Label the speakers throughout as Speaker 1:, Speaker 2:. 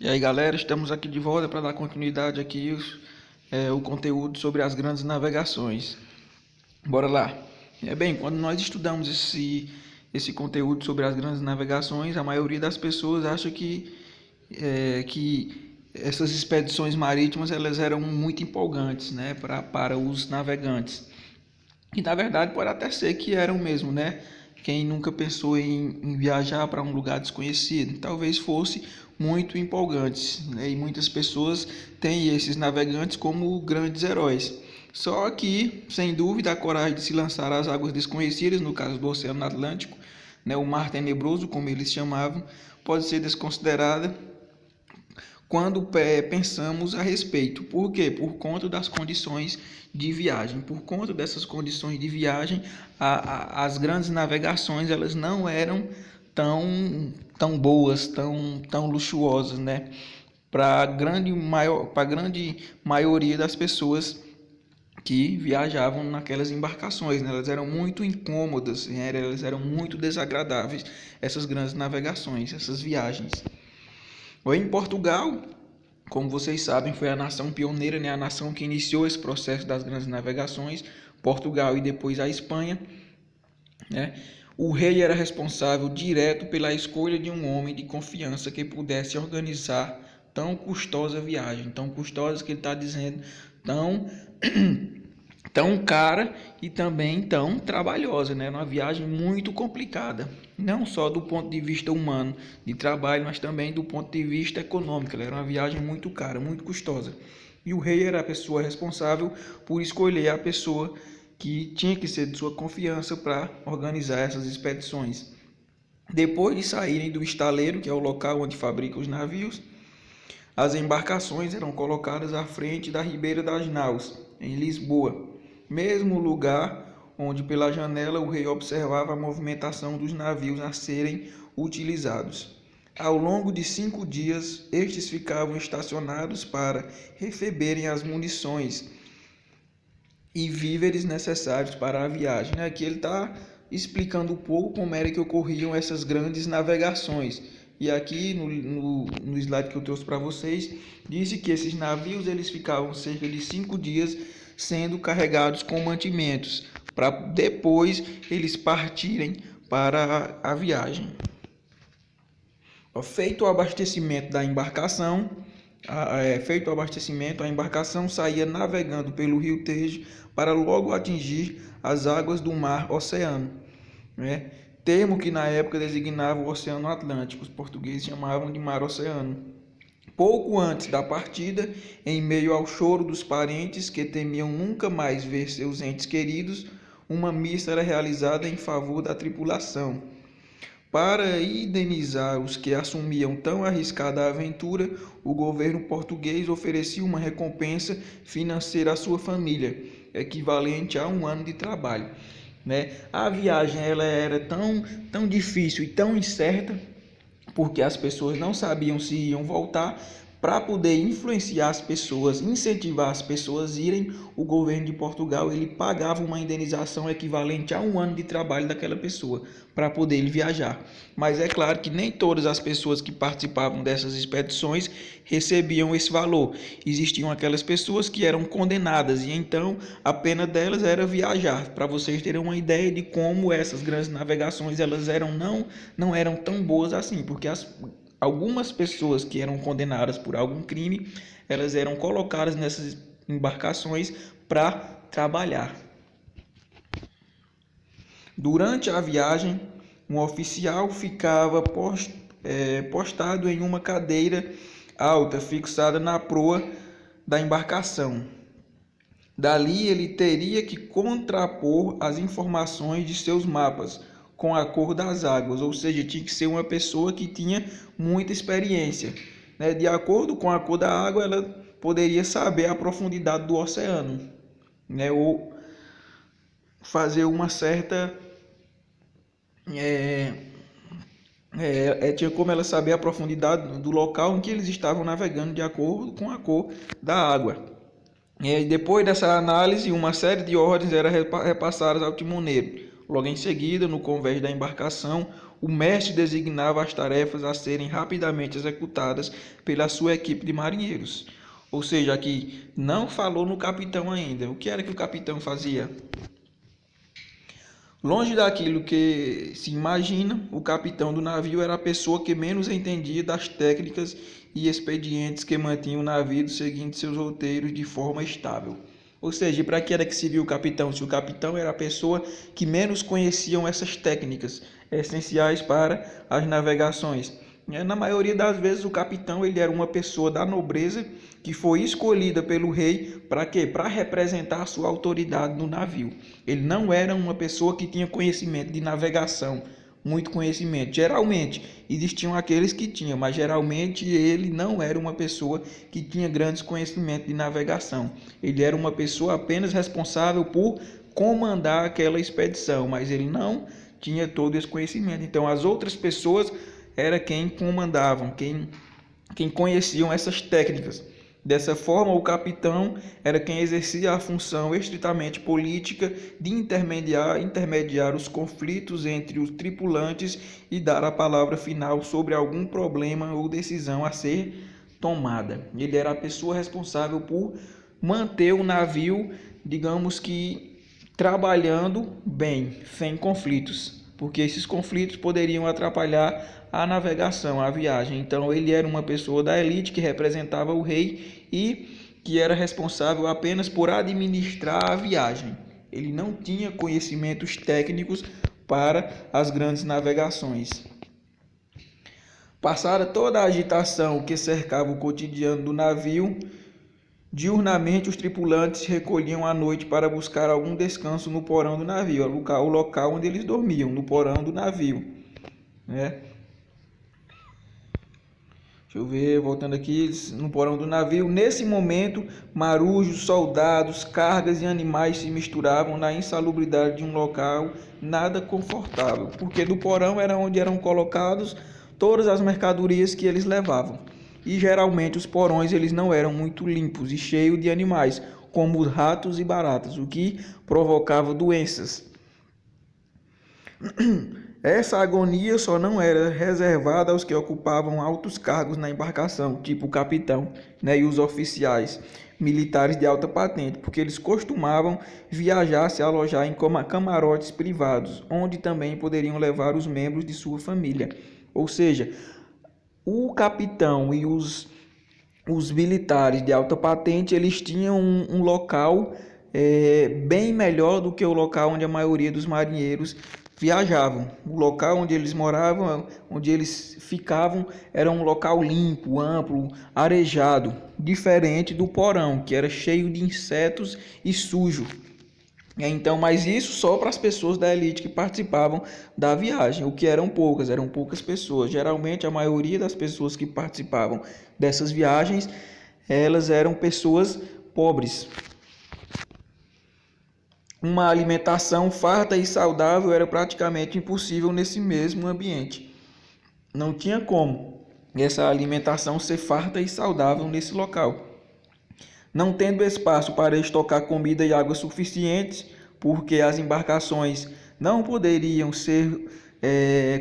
Speaker 1: E aí galera, estamos aqui de volta para dar continuidade aqui o conteúdo sobre as grandes navegações. Bora lá. Bem, quando nós estudamos esse conteúdo sobre as grandes navegações, a maioria das pessoas acha que essas expedições marítimas elas eram muito empolgantes, né, para os navegantes. E na verdade pode até ser que eram mesmo, né? Quem nunca pensou em viajar para um lugar desconhecido, talvez fosse muito empolgante, né? E muitas pessoas têm esses navegantes como grandes heróis. Só que, sem dúvida, a coragem de se lançar às águas desconhecidas, no caso do Oceano Atlântico, né, o Mar Tenebroso, como eles chamavam, pode ser desconsiderada quando pensamos a respeito. Por quê? Por conta das condições de viagem. Por conta dessas condições de viagem, as grandes navegações elas não eram tão boas, tão luxuosas, né? Para a grande maioria das pessoas que viajavam naquelas embarcações, né? Elas eram muito incômodas, né? Elas eram muito desagradáveis, essas grandes navegações, essas viagens. Em Portugal, como vocês sabem, foi a nação pioneira, né? A nação que iniciou esse processo das grandes navegações, Portugal e depois a Espanha, né? O rei era responsável direto pela escolha de um homem de confiança que pudesse organizar tão custosa viagem, tão custosa que ele está dizendo, tão tão cara e também tão trabalhosa, né? Uma viagem muito complicada, não só do ponto de vista humano de trabalho, mas também do ponto de vista econômico. Ela era uma viagem muito cara, muito custosa. E o rei era a pessoa responsável por escolher a pessoa que tinha que ser de sua confiança para organizar essas expedições. Depois de saírem do estaleiro, que é o local onde fabricam os navios, as embarcações eram colocadas à frente da Ribeira das Naus, em Lisboa, mesmo lugar onde pela janela o rei observava a movimentação dos navios a serem utilizados. Ao longo de 5 dias, estes ficavam estacionados para receberem as munições e víveres necessários para a viagem. Aqui ele está explicando um pouco como era que ocorriam essas grandes navegações. E aqui no slide que eu trouxe para vocês, disse que esses navios eles ficavam cerca de 5 dias sendo carregados com mantimentos, para depois eles partirem para a viagem. Feito o abastecimento da embarcação, a embarcação saía navegando pelo rio Tejo para logo atingir as águas do mar Oceano, né? Termo que na época designava o Oceano Atlântico, os portugueses chamavam de Mar Oceano. Pouco antes da partida, em meio ao choro dos parentes que temiam nunca mais ver seus entes queridos, uma missa era realizada em favor da tripulação. Para indenizar os que assumiam tão arriscada aventura, o governo português oferecia uma recompensa financeira à sua família, equivalente a 1 ano de trabalho, né? A viagem ela era tão difícil e tão incerta porque as pessoas não sabiam se iam voltar. Para poder influenciar as pessoas, incentivar as pessoas a irem, o governo de Portugal ele pagava uma indenização equivalente a 1 ano de trabalho daquela pessoa para poder ele viajar. Mas é claro que nem todas as pessoas que participavam dessas expedições recebiam esse valor. Existiam aquelas pessoas que eram condenadas e então a pena delas era viajar. Para vocês terem uma ideia de como essas grandes navegações elas não eram tão boas assim, porque algumas pessoas que eram condenadas por algum crime, elas eram colocadas nessas embarcações para trabalhar. Durante a viagem, um oficial ficava postado em uma cadeira alta, fixada na proa da embarcação. Dali ele teria que contrapor as informações de seus mapas com a cor das águas, ou seja, tinha que ser uma pessoa que tinha muita experiência, né? De acordo com a cor da água, ela poderia saber a profundidade do oceano, né? Ou fazer uma certa tinha como ela saber a profundidade do local em que eles estavam navegando de acordo com a cor da água. E depois dessa análise, uma série de ordens eram repassadas ao timoneiro. Logo em seguida, no convés da embarcação, o mestre designava as tarefas a serem rapidamente executadas pela sua equipe de marinheiros. Ou seja, aqui não falou no capitão ainda. O que era que o capitão fazia? Longe daquilo que se imagina, o capitão do navio era a pessoa que menos entendia das técnicas e expedientes que mantinham o navio seguindo seus roteiros de forma estável. Ou seja, para que era que serviu o capitão? Se o capitão era a pessoa que menos conheciam essas técnicas essenciais para as navegações. Na maioria das vezes o capitão ele era uma pessoa da nobreza que foi escolhida pelo rei para quê? Para representar a sua autoridade no navio. Ele não era uma pessoa que tinha conhecimento de navegação, muito conhecimento. Geralmente existiam aqueles que tinham, mas geralmente ele não era uma pessoa que tinha grandes conhecimentos de navegação. Ele era uma pessoa apenas responsável por comandar aquela expedição, mas ele não tinha todo esse conhecimento. Então as outras pessoas era quem comandavam, quem conheciam essas técnicas. Dessa forma, o capitão era quem exercia a função estritamente política de intermediar os conflitos entre os tripulantes e dar a palavra final sobre algum problema ou decisão a ser tomada. Ele era a pessoa responsável por manter o navio, digamos que, trabalhando bem, sem conflitos, porque esses conflitos poderiam atrapalhar a navegação, a viagem. Então ele era uma pessoa da elite que representava o rei e que era responsável apenas por administrar a viagem. Ele não tinha conhecimentos técnicos para as grandes navegações. Passada toda a agitação que cercava o cotidiano do navio, diurnamente os tripulantes se recolhiam à noite para buscar algum descanso no porão do navio, o local onde eles dormiam, no porão do navio, né? Deixa eu ver, voltando aqui, no porão do navio. Nesse momento, marujos, soldados, cargas e animais se misturavam na insalubridade de um local nada confortável, porque do porão era onde eram colocados todas as mercadorias que eles levavam. E geralmente os porões eles não eram muito limpos e cheios de animais, como ratos e baratas, o que provocava doenças. Essa agonia só não era reservada aos que ocupavam altos cargos na embarcação, tipo o capitão, né, e os oficiais militares de alta patente, porque eles costumavam viajar, se alojar em camarotes privados, onde também poderiam levar os membros de sua família. Ou seja, o capitão e os militares de alta patente, eles tinham um local bem melhor do que o local onde a maioria dos marinheiros viajavam. O local onde eles moravam, onde eles ficavam, era um local limpo, amplo, arejado, diferente do porão, que era cheio de insetos e sujo. Então, mas isso só para as pessoas da elite que participavam da viagem, o que eram poucas pessoas. Geralmente, a maioria das pessoas que participavam dessas viagens, elas eram pessoas pobres. Uma alimentação farta e saudável era praticamente impossível nesse mesmo ambiente. Não tinha como essa alimentação ser farta e saudável nesse local. Não tendo espaço para estocar comida e água suficientes, porque as embarcações não poderiam ser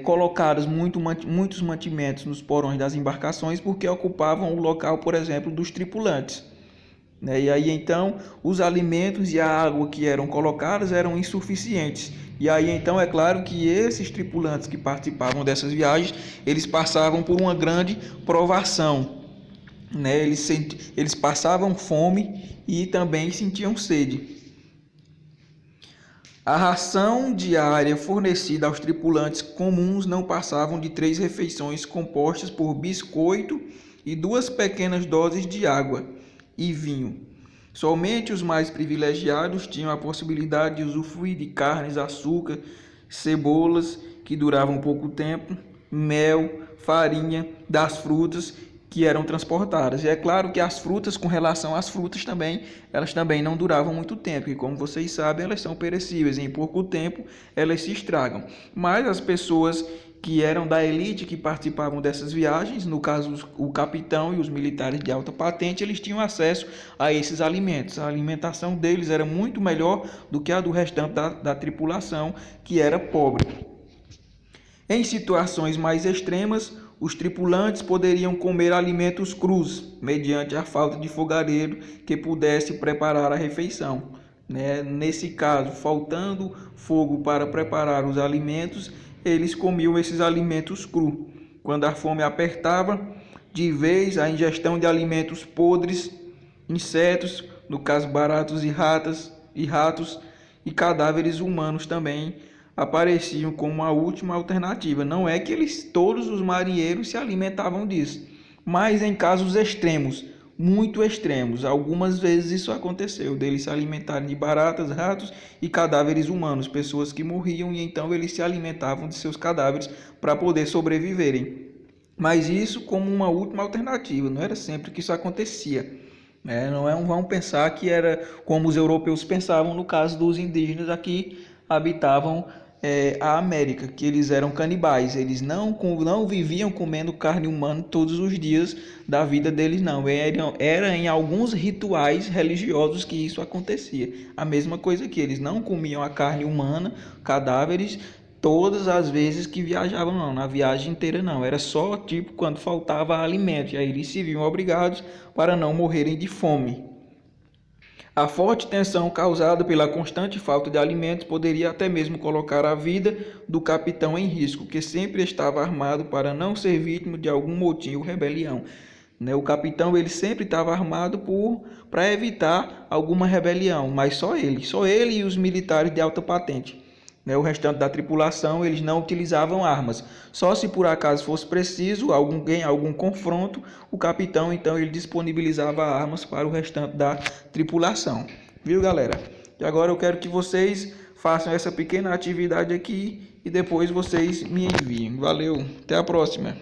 Speaker 1: colocados muitos mantimentos nos porões das embarcações, porque ocupavam o local, por exemplo, dos tripulantes. E aí então os alimentos e a água que eram colocados eram insuficientes. E aí então é claro que esses tripulantes que participavam dessas viagens, eles passavam por uma grande provação. Eles passavam fome e também sentiam sede. A ração diária fornecida aos tripulantes comuns não passavam de 3 refeições compostas por biscoito e 2 pequenas doses de água e vinho. Somente os mais privilegiados tinham a possibilidade de usufruir de carnes, açúcar, cebolas, que duravam pouco tempo, mel, farinha, das frutas que eram transportadas. E é claro que as frutas, com relação às frutas também, elas também não duravam muito tempo, e como vocês sabem, elas são perecíveis, e em pouco tempo elas se estragam. Mas as pessoas que eram da elite, que participavam dessas viagens, no caso o capitão e os militares de alta patente, eles tinham acesso a esses alimentos. A alimentação deles era muito melhor do que a do restante da tripulação, que era pobre. Em situações mais extremas, os tripulantes poderiam comer alimentos crus, mediante a falta de fogareiro que pudesse preparar a refeição. Nesse caso, faltando fogo para preparar os alimentos, eles comiam esses alimentos crus. Quando a fome apertava, de vez a ingestão de alimentos podres, insetos, no caso baratas e ratos e cadáveres humanos também apareciam como uma última alternativa. Não é que todos os marinheiros se alimentavam disso, mas em casos extremos, muito extremos, algumas vezes isso aconteceu, deles se alimentarem de baratas, ratos e cadáveres humanos, pessoas que morriam e então eles se alimentavam de seus cadáveres para poder sobreviverem. Mas isso como uma última alternativa, não era sempre que isso acontecia. Não vamos pensar que era como os europeus pensavam no caso dos indígenas aqui habitavam a América, que eles eram canibais, eles não viviam comendo carne humana todos os dias da vida deles, não. Era em alguns rituais religiosos que isso acontecia. A mesma coisa que eles não comiam a carne humana, cadáveres, todas as vezes que viajavam, não, na viagem inteira não, era só tipo quando faltava alimento, e aí eles se viam obrigados para não morrerem de fome. A forte tensão causada pela constante falta de alimentos poderia até mesmo colocar a vida do capitão em risco, que sempre estava armado para não ser vítima de algum motim ou rebelião. O capitão ele sempre estava armado para evitar alguma rebelião, mas só ele e os militares de alta patente. O restante da tripulação eles não utilizavam armas. Só se por acaso fosse preciso algum confronto, o capitão então ele disponibilizava armas para o restante da tripulação. Viu, galera? E agora eu quero que vocês façam essa pequena atividade aqui e depois vocês me enviem. Valeu, até a próxima.